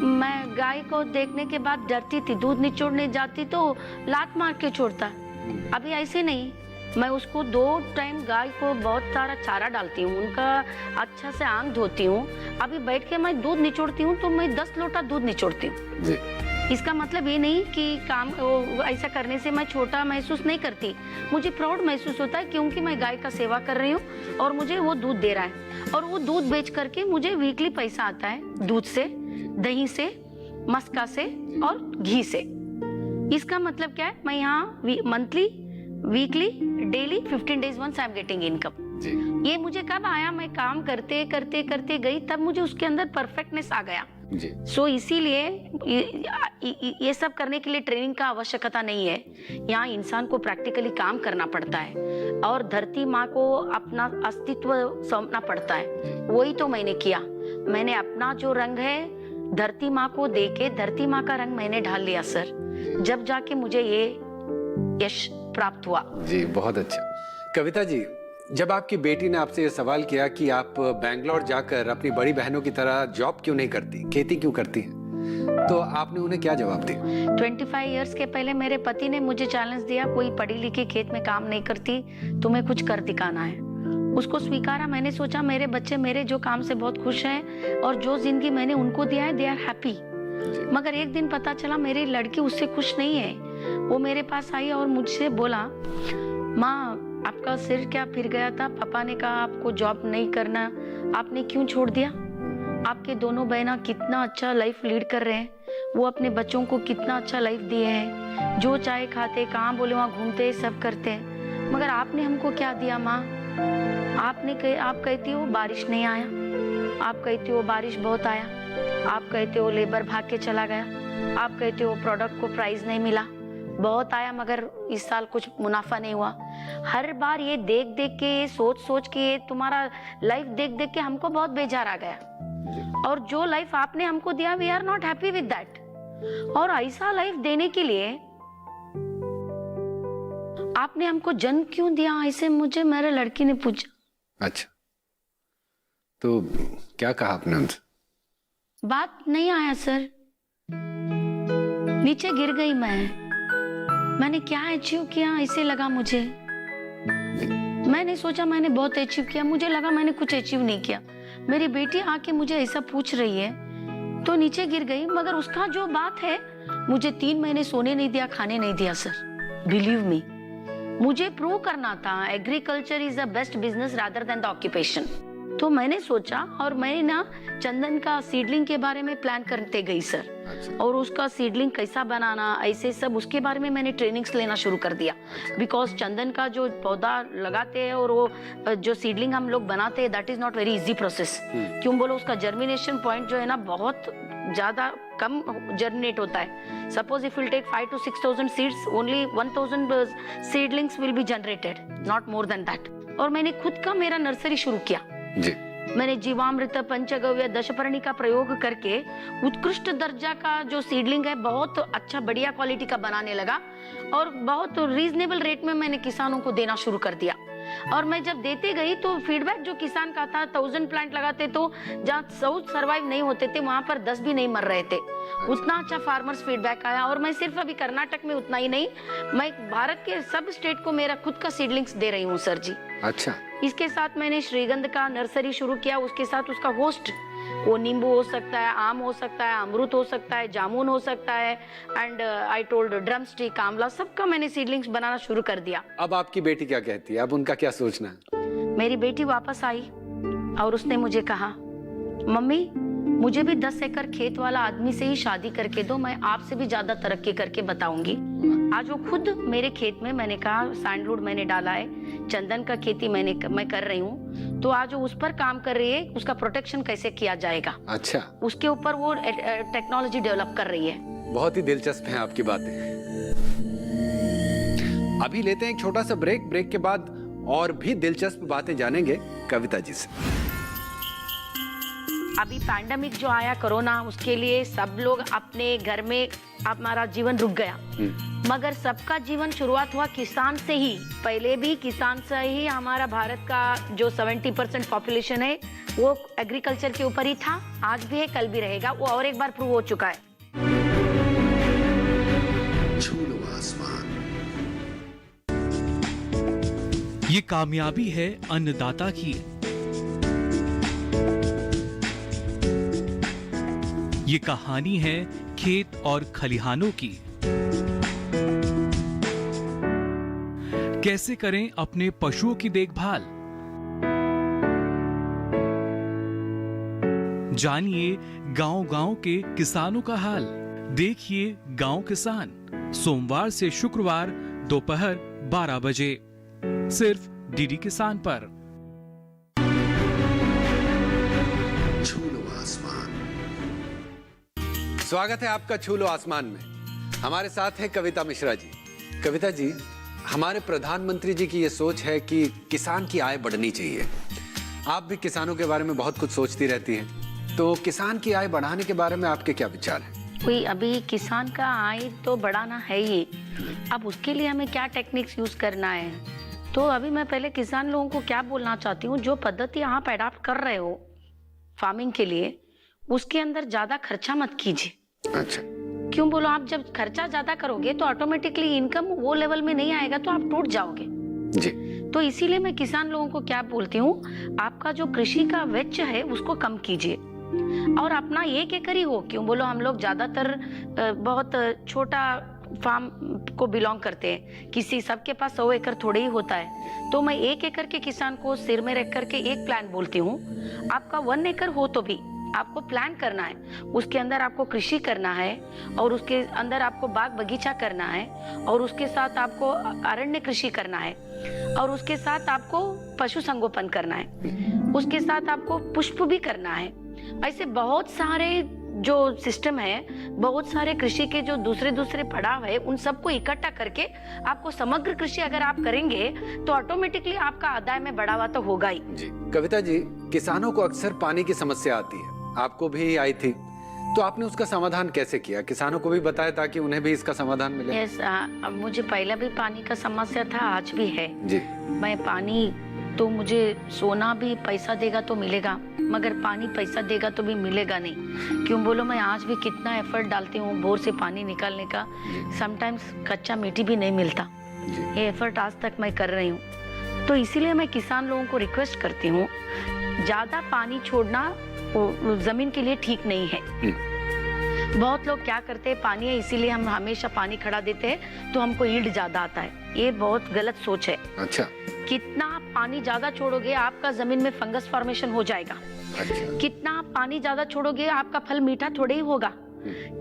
मैं गाय को देखने के बाद डरती थी, दूध निचोड़ने जाती तो लात मार के छोड़ता। अभी ऐसे नहीं, मैं उसको 2 टाइम गाय को बहुत सारा चारा डालती हूँ, उनका अच्छा से आंख धोती हूँ। अभी बैठ के मैं दूध निचोड़ती हूँ तो मैं 10 लोटा दूध निचोड़ती हूँ। इसका मतलब ये नहीं कि काम ऐसा करने से मैं छोटा महसूस नहीं करती। मुझे प्राउड महसूस होता है क्योंकि मैं गाय का सेवा कर रही हूँ और मुझे वो दूध दे रहा है, और वो दूध बेच करके मुझे वीकली पैसा आता है, दूध से, दही से, मस्का से और घी से। इसका मतलब क्या है? मैं यहाँ monthly, weekly, daily 15 days once I am getting income. ये मुझे कब आया? मैं काम करते करते करते गई, तब मुझे उसके अंदर परफेक्टनेस आ गया। सो इसीलिए ये सब करने के लिए ट्रेनिंग का आवश्यकता नहीं है। यहाँ इंसान को प्रैक्टिकली काम करना पड़ता है और धरती माँ को अपना अस्तित्व सौंपना पड़ता है। वही तो मैंने किया। मैंने अपना जो रंग है धरती माँ को दे के, धरती माँ का रंग मैंने ढाल लिया सर, जब जाके मुझे ये यश प्राप्त हुआ। जी, बहुत अच्छा। कविता जी, जब आपकी बेटी ने आपसे ये सवाल किया कि आप बैंगलोर जाकर अपनी बड़ी बहनों की तरह जॉब क्यों नहीं करती, खेती क्यों करती हैं, तो आपने उन्हें क्या जवाब दिया? 25 इयर्स के पहले मेरे पति ने मुझे चैलेंज दिया, कोई पढ़ी लिखी खेत में काम नहीं करती, तुम्हें कुछ कर दिखाना है। उसको स्वीकारा। मैंने सोचा मेरे बच्चे मेरे जो काम से बहुत खुश हैं और जो जिंदगी मैंने उनको दिया है, दे आर हैप्पी। मगर एक दिन पता चला मेरी लड़की उससे खुश नहीं है। वो मेरे पास आई और मुझसे बोला, माँ आपका सिर क्या फिर गया था? पापा ने कहा आपको जॉब नहीं करना, आपने क्यों छोड़ दिया? आपके दोनों बहना कितना अच्छा लाइफ लीड कर रहे हैं, वो अपने बच्चों को कितना अच्छा लाइफ दिए हैं, जो चाहे खाते, कहाँ बोले वहाँ घूमते, सब करते हैं। मगर आपने हमको क्या दिया माँ? आप कहती हो बारिश नहीं आया, आप कहती हो बारिश बहुत आया, आप कहते हो लेबर भाग के चला गया, आप कहते हो प्रोडक्ट को प्राइस नहीं मिला, बहुत आया मगर इस साल कुछ मुनाफा नहीं हुआ। हर बार ये देख देख के, ये सोच के, तुम्हारा लाइफ देख देख के हमको बहुत बेजार आ गया। और जो लाइफ आपने हमको दिया, we are not happy with that. और ऐसा लाइफ देने के लिए आपने हमको जन्म क्यों दिया? ऐसे मुझे मेरे लड़की ने पूछा। अच्छा, तो क्या कहा आपने उनसे? बात नहीं आया सर, नीचे गिर गई मैंने क्या अचीव किया ऐसे लगा मुझे। मैंने सोचा मैंने बहुत अचीव किया, मुझे लगा मैंने कुछ अचीव नहीं किया। मेरी बेटी आके मुझे ऐसा पूछ रही है तो नीचे गिर गई। मगर उसका जो बात है, मुझे 3 महीने सोने नहीं दिया, खाने नहीं दिया सर, बिलीव मी। मुझे प्रूव करना था agriculture is the best business rather than the occupation. तो मैंने सोचा और मैंने ना चंदन का सीडलिंग के बारे में प्लान करते गई सर। और उसका सीडलिंग कैसा बनाना, ऐसे सब उसके बारे में मैंने ट्रेनिंग्स लेना शुरू कर दिया। बिकॉज चंदन का जो पौधा लगाते हैं और वो जो सीडलिंग हम लोग बनाते हैं, that is not very easy process. क्यों बोलो, उसका जर्मिनेशन पॉइंट जो है ना बहुत ज्यादा कम जर्मिनेट होता है। Suppose if will take 5 to 6,000 seeds, only 1,000 seedlings will be generated, not more than that. और मैंने खुद का मेरा नर्सरी शुरू किया जी। मैंने जीवामृत, पंचगव्य, दशपर्णी का प्रयोग करके उत्कृष्ट दर्जा का जो सीडलिंग है बहुत अच्छा बढ़िया क्वालिटी का बनाने लगा और बहुत रीजनेबल रेट में मैंने किसानों को देना शुरू कर दिया। और मैं जब देते गई तो फीडबैक जो किसान का था, 1000 प्लांट लगाते तो जहाँ 100 सर्वाइव नहीं होते थे वहां पर 10 भी नहीं मर रहे थे। उतना अच्छा फार्मर्स फीडबैक आया। और मैं सिर्फ अभी कर्नाटक में उतना ही नहीं, मैं भारत के सब स्टेट को मेरा खुद का सीडलिंग्स दे रही हूँ सर जी। अच्छा। इसके साथ मैंने श्रीगंध का नर्सरी शुरू किया, उसके साथ उसका होस्ट, वो नींबू हो सकता है, आम हो सकता है, अमरूद हो सकता है, जामुन हो सकता है, and I told drum stick, आंवला, सबका मैंने सीडलिंग्स बनाना शुरू कर दिया। अब आपकी बेटी क्या कहती है, अब उनका क्या सोचना है? मेरी बेटी वापस आई और उसने मुझे कहा, मम्मी मुझे भी 10 एकड़ खेत वाला आदमी से ही शादी करके दो, मैं आपसे भी ज्यादा तरक्की करके बताऊंगी। आज वो खुद मेरे खेत में, मैंने कहा सैंडलवुड मैंने डाला है, चंदन का खेती मैं कर रही हूँ, तो आज वो उस पर काम कर रही है, उसका प्रोटेक्शन कैसे किया जाएगा। अच्छा। उसके ऊपर वो टेक्नोलॉजी डेवलप कर रही है। बहुत ही दिलचस्प है आपकी बातें। अभी लेते हैं एक छोटा सा ब्रेक। ब्रेक के बाद और भी दिलचस्प बातें जानेंगे कविता जी से। अभी पैंडेमिक जो आया कोरोना, उसके लिए सब लोग अपने घर में, हमारा जीवन रुक गया, मगर सबका जीवन शुरुआत हुआ किसान से ही। पहले भी किसान से ही हमारा भारत का जो 70% पॉपुलेशन है वो एग्रीकल्चर के ऊपर ही था, आज भी है, कल भी रहेगा, वो और एक बार प्रूव हो चुका है। छू लो आसमान। ये कामयाबी है अन्नदाता की, ये कहानी है खेत और खलिहानों की। कैसे करें अपने पशुओं की देखभाल, जानिए गांव-गांव के किसानों का हाल। देखिए गांव किसान, सोमवार से शुक्रवार दोपहर 12 बजे, सिर्फ डीडी किसान पर। छू लो आसमान। स्वागत है आपका छू लो आसमान में। हमारे साथ है कविता मिश्रा जी। कविता जी, हमारे प्रधानमंत्री जी की ये सोच है कि किसान की आय बढ़नी चाहिए। आप भी किसानों के बारे में बहुत कुछ सोचती रहती हैं, तो किसान की आय बढ़ाने के बारे में आपके क्या विचार हैं? कोई अभी किसान का आय तो बढ़ाना है ही, अब उसके लिए हमें क्या टेक्निक्स यूज करना है। तो अभी मैं पहले किसान लोगों को क्या बोलना चाहती हूँ, जो पद्धति आप अडॉप्ट कर रहे हो फार्मिंग के लिए, उसके अंदर ज्यादा खर्चा मत कीजिए। अच्छा। क्यों बोलो, आप जब खर्चा ज्यादा करोगे तो ऑटोमेटिकली इनकम वो लेवल में नहीं आएगा, तो आप टूट जाओगे जी। तो इसीलिए मैं किसान लोगों को क्या बोलती हूँ, आपका जो कृषि का वेच है उसको कम कीजिए, और अपना 1 एकड़ ही हो। क्यों बोलो, हम लोग ज्यादातर बहुत छोटा फार्म को बिलोंग करते हैं, किसी सबके पास 100 एकड़ थोड़े ही होता है। तो मैं 1 एकड़ के किसान को सिर में रख करके एक प्लान बोलती हूँ, आपका 1 एकड़ हो तो भी आपको प्लान करना है, उसके अंदर आपको कृषि करना है, और उसके अंदर आपको बाग बगीचा करना है, और उसके साथ आपको अरण्य कृषि करना है, और उसके साथ आपको पशु संगोपन करना है, उसके साथ आपको पुष्प भी करना है। ऐसे बहुत सारे जो सिस्टम है, बहुत सारे कृषि के जो दूसरे पड़ाव है, उन सबको इकट्ठा करके आपको समग्र कृषि अगर आप करेंगे तो ऑटोमेटिकली आपका आदाय में बढ़ावा तो होगा ही। जी। कविता जी, किसानों को अक्सर पानी की समस्या आती है, आपको भी आई थी, तो आपने उसका समाधान कैसे किया? किसानों को भी बताया ताकि उन्हें भी इसका समाधान मिले? यस, अब मुझे पहले भी पानी का समस्या था, आज भी है जी। मैं पानी, तो मुझे सोना भी पैसा देगा तो मिलेगा, मगर पानी पैसा देगा तो भी मिलेगा नहीं। क्यों बोलो, मैं आज भी कितना एफर्ट डालती हूँ बोर से पानी निकालने का, समटाइम्स कच्चा मिट्टी भी नहीं मिलता। ये एफर्ट आज तक मैं कर रही हूँ। तो इसीलिए मैं किसान लोगों को रिक्वेस्ट करती हूँ, ज्यादा पानी छोड़ना जमीन के लिए ठीक नहीं है। बहुत लोग क्या करते हैं, पानी है इसीलिए हम हमेशा पानी खड़ा देते हैं तो हमको यील्ड ज्यादा आता है, ये बहुत गलत सोच है। अच्छा। कितना आप पानी ज्यादा छोड़ोगे आपका जमीन में फंगस फॉर्मेशन हो जाएगा। अच्छा। कितना आप पानी ज्यादा छोड़ोगे आपका फल मीठा थोड़े ही होगा।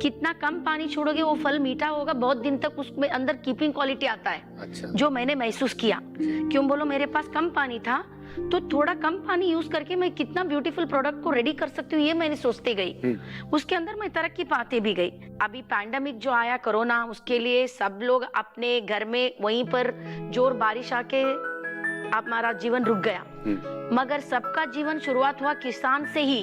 कितना कम पानी छोड़ोगे वो फल मीठा होगा, बहुत दिन तक उसमें अंदर कीपिंग क्वालिटी आता है। अच्छा। जो मैंने महसूस किया, क्यों बोलो, मेरे पास कम पानी था तो थोड़ा कम पानी यूज करके मैं कितना ब्यूटीफुल प्रोडक्ट को रेडी कर सकती हूँ, ये मैंने सोचते गई। उसके अंदर मैं तरक्की पाते भी गई। अभी पैंडेमिक जो आया कोरोना, उसके लिए सब लोग अपने घर में, वहीं पर जोर बारिश आके हमारा जीवन रुक गया, मगर सबका जीवन शुरुआत हुआ किसान से ही।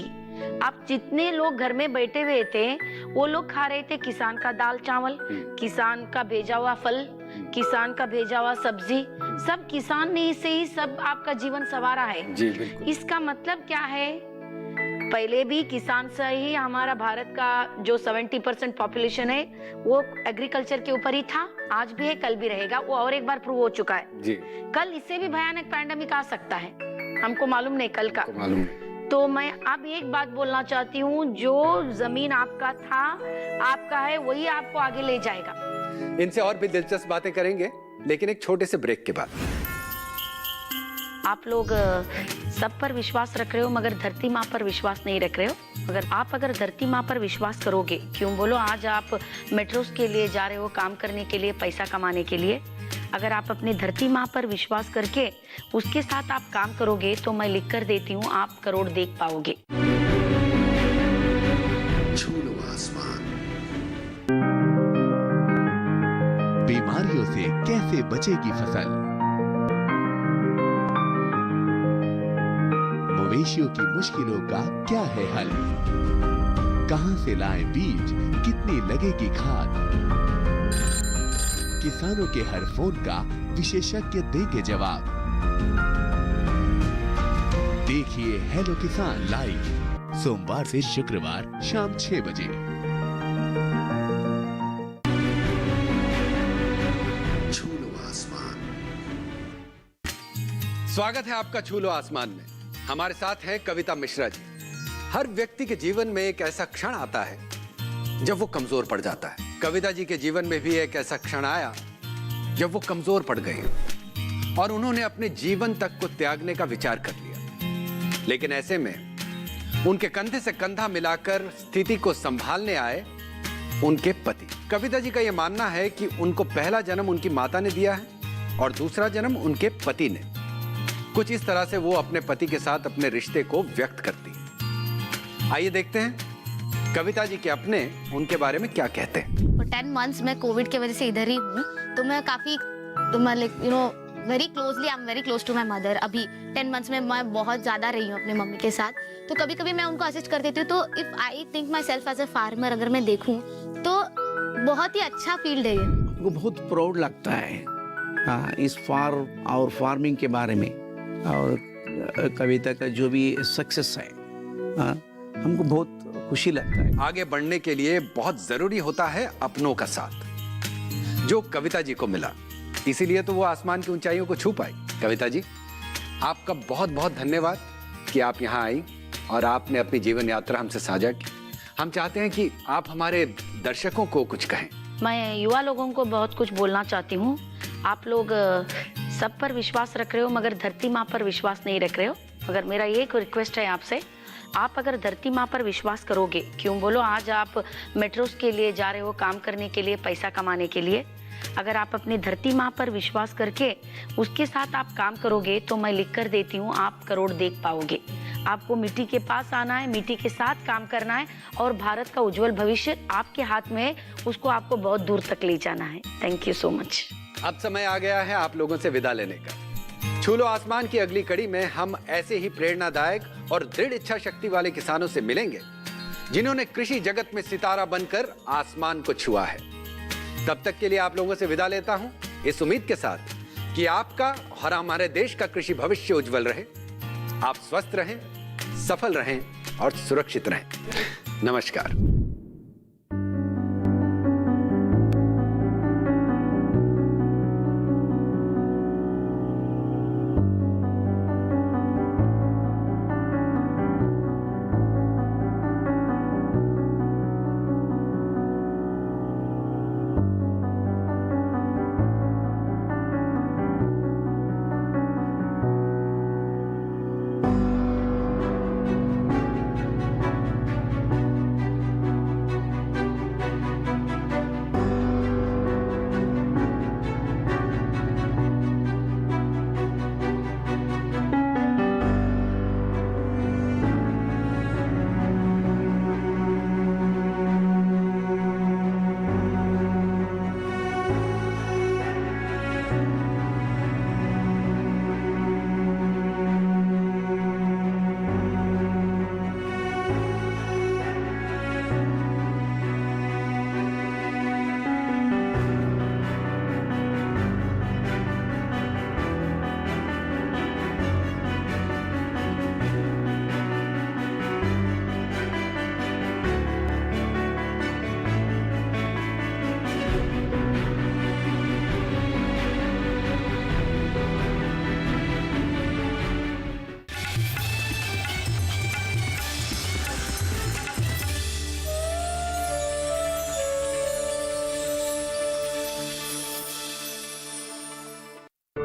अब जितने लोग घर में बैठे हुए थे वो लोग खा रहे थे किसान का दाल चावल, किसान का भेजा हुआ फल, किसान का भेजा हुआ सब्जी, सब किसान ने से ही सब आपका जीवन संवारा है। जी बिल्कुल। इसका मतलब क्या है, पहले भी किसान से ही हमारा भारत का जो 70% पॉपुलेशन है वो एग्रीकल्चर के ऊपर ही था, आज भी है, कल भी रहेगा, वो और एक बार प्रूव हो चुका है। जी। कल इससे भी भयानक पैंडेमिक आ सकता है, हमको मालूम नहीं कल का। मालूम नहीं। तो मैं अब एक बात बोलना चाहती हूँ, जो जमीन आपका था, आपका है, वही आपको आगे ले जाएगा। इनसे और भी दिलचस्प बातें करेंगे, लेकिन एक छोटे से ब्रेक के बाद। आप लोग सब पर विश्वास रख रहे हो मगर धरती माँ पर विश्वास नहीं रख रहे हो। अगर धरती माँ पर विश्वास करोगे, क्यों बोलो, आज आप मेट्रोस के लिए जा रहे हो, काम करने के लिए, पैसा कमाने के लिए, अगर आप अपनी धरती माँ पर विश्वास करके उसके साथ आप काम करोगे तो मैं लिख कर देती हूँ, आप करोड़ देख पाओगे। छू लो आसमान। बीमारियों से कैसे बचेगी फसल, मवेशियों की मुश्किलों का क्या है हल, कहां से लाएं बीज, कितनी लगेगी खाद, किसानों के हर फोन का विशेषज्ञ देंगे जवाब। देखिए हेलो किसान लाइव सोमवार से शुक्रवार शाम 6 बजे। छू लो आसमान। स्वागत है आपका छू लो आसमान में। हमारे साथ हैं कविता मिश्रा जी। हर व्यक्ति के जीवन में एक ऐसा क्षण आता है जब वो कमजोर पड़ जाता है। कविता जी के जीवन में भी एक ऐसा क्षण आया जब वो कमजोर पड़ गए और उन्होंने अपने जीवन तक को त्यागने का विचार कर लिया। लेकिन ऐसे में उनके कंधे से कंधा मिलाकर स्थिति को संभालने आए उनके पति। कविता जी का यह मानना है कि उनको पहला जन्म उनकी माता ने दिया है और दूसरा जन्म उनके पति ने। कुछ इस तरह से वो अपने पति के साथ अपने रिश्ते को व्यक्त करती है। आइए देखते हैं कविता जी के अपने उनके बारे में क्या कहते हैं। 10 मंथ्स मैं कोविड की वजह से इधर ही हूँ, तो मैं काफी very closely, I am very close to my mother. अभी 10 मंथ्स में मैं बहुत ज्यादा रही हूँ अपनी मम्मी के साथ, तो कभी कभी मैं उनको असिस्ट कर देती हूँ। तो if I think myself as a farmer, अगर मैं देखूँ तो बहुत ही अच्छा फील्ड है ये। हमको बहुत प्राउड लगता है इस और फार्मिंग के बारे में, और कविता का जो भी सक्सेस है हमको बहुत खुशी लगता है। आगे बढ़ने के लिए बहुत जरूरी होता है अपनों का साथ, जो कविता जी को मिला, इसीलिए तो वो आसमान की ऊंचाइयों को छू पाई। कविता जी, आपका बहुत बहुत धन्यवाद कि आप यहाँ आई और आपने अपनी जीवन यात्रा हमसे साझा की। हम चाहते हैं कि आप हमारे दर्शकों को कुछ कहें। मैं युवा लोगों को बहुत कुछ बोलना चाहती हूँ। आप लोग सब पर विश्वास रख रहे हो मगर धरती माँ पर विश्वास नहीं रख रहे हो। मगर मेरा ये एक रिक्वेस्ट है आपसे, आप अगर धरती माँ पर विश्वास करोगे, क्यों बोलो, आज आप मेट्रोस के लिए जा रहे हो, काम करने के लिए, पैसा कमाने के लिए, अगर आप अपनी धरती माँ पर विश्वास करके उसके साथ आप काम करोगे तो मैं लिख कर देती हूँ, आप करोड़ देख पाओगे। आपको मिट्टी के पास आना है, मिट्टी के साथ काम करना है और भारत का उज्जवल भविष्य आपके हाथ में है, उसको आपको बहुत दूर तक ले जाना है। Thank you so much. अब समय आ गया है आप लोगों से विदा लेने का। छू लो आसमान की अगली कड़ी में हम ऐसे ही प्रेरणादायक और दृढ़ इच्छा शक्ति वाले किसानों से मिलेंगे जिन्होंने कृषि जगत में सितारा बनकर आसमान को छुआ है। तब तक के लिए आप लोगों से विदा लेता हूं, इस उम्मीद के साथ कि आपका और हमारे देश का कृषि भविष्य उज्जवल रहे। आप स्वस्थ रहें, सफल रहें और सुरक्षित रहें। नमस्कार।